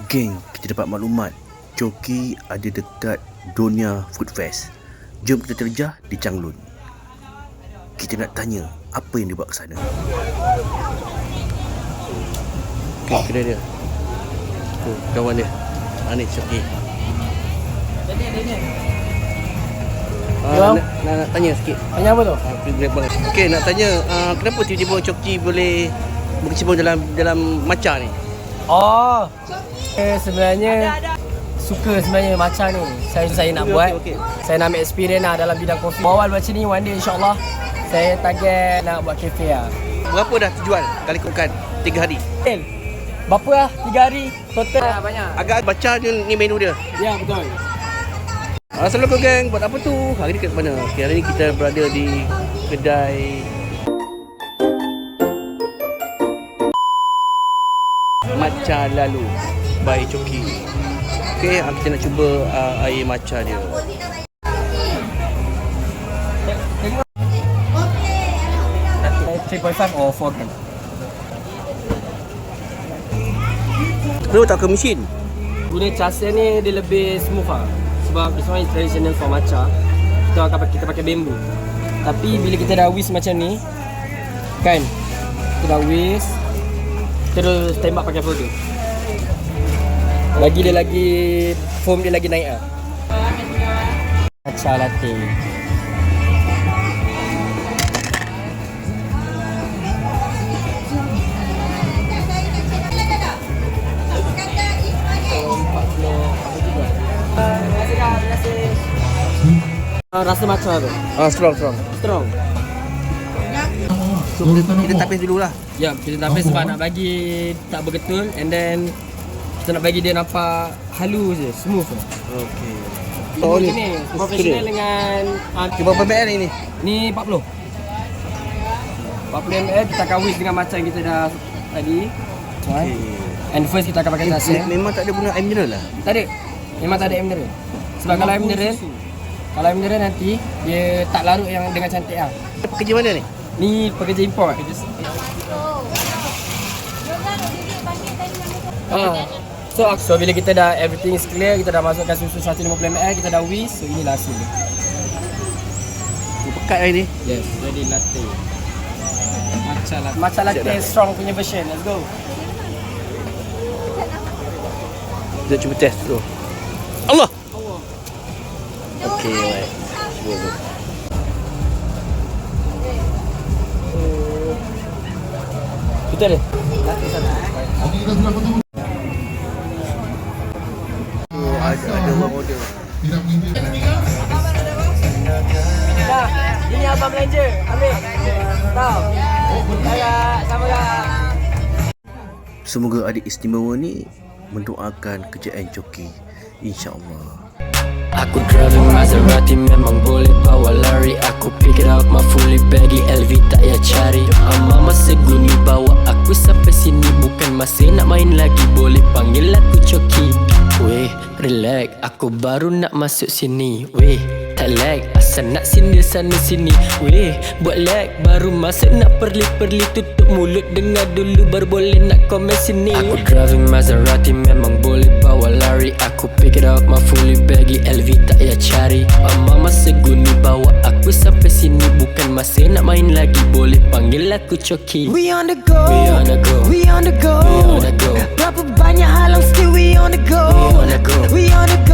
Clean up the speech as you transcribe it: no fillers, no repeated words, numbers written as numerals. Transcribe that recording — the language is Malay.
Geng, kita dapat maklumat Choki ada dekat Donia Food Fest. Jom kita terjah di Changlun. Kita nak tanya apa yang dia buat ke sana. Okay, kedai dia. Tu, kawan dia. Ni Choki. Nak tanya sikit. Tanya apa tu? Okay, nak tanya kenapa tiba-tiba Choki boleh berkecimpung dalam matcha ni? Oh, sebenarnya suka sebenarnya macam ni. Saya nak buat. Okay. Saya nak ambil experience lah dalam bidang kopi. Awal macam ni, one day insyaAllah saya target nak buat kafe lah. Berapa dah terjual kali ikutkan 3 hari? Berapa lah? 3 hari total lah banyak. Agak baca ni menu dia. Ya, betul. Assalamualaikum geng, buat apa tu? Hari ni kat mana? Okay, hari ni kita berada di kedai Matcha Lalu by Choki. Okay, kita nak cuba air matcha dia. Tengok. 3.5 or 4 gram. Kenapa tak ke mesin? Guna casa ni dia lebih smooth lah. Sebab this one is traditional for matcha. Kita pakai bambu. Tapi bila kita dah whisk macam ni, kan, kita dah whisk, terus tembak pakai foam tu. Foam dia lagi naik lah. Matcha latte. Rasa matcha tu. Strong. So kita tapis dulu lah. Ya, kita tapis sebab nak bagi tak bergetul, and then kita nak bagi dia nampak halus je, smooth. Okay. Oh ni profesional dengan Berapa ml ni? Ni 40 ml. Kita akan whisk dengan macam yang kita dah tadi. Okay. And first kita akan pakai nasi. Memang tak ada guna air mineral lah? Tak ada. Memang tak ada air mineral. Sebab kalau air mineral nanti dia tak larut yang dengan cantik lah. Pekerja mana ni? Ni pekerja import. So bila kita dah everything is clear, kita dah masukkan susu 150 ml, kita dah whisk. So inilah hasil dia. Pekat air ni? Yes, jadi latte. Matcha latte strong punya version. Let's go. Kita cuba test dulu. Allah. Okey, baik. Cuba dulu. Betul dia? Ada orang order. Dah, ini abang belanja. Ambil. Tahu. Sama dah. Semoga adik istimewa ni mendoakan kejayaan Choki, insya-Allah. Aku driving Maserati memang boleh bawa lari. Aku pick it up my fully baggy LV tak ya cari. Mama seguni bawa aku sampai sini. Bukan masih nak main lagi, boleh panggil aku Choki. Weh, relax, aku baru nak masuk sini. Weh, tak lag, asal nak sindir sana sini. Weh, buat lag, baru masuk nak perli-perli. Tutup mulut, dengar dulu baru boleh nak komen sini. Aku driving Maserati memang boleh bawa lari. Aku pick it up my fully baggy LV tak ya cari. Mama seguni bawa aku sampai sini. Bukan masih nak main lagi, boleh panggil aku Choki. We on the go, we on the go, we on the go, we on the go. Berapa banyak halang still we on the go, we on the go, we on the go.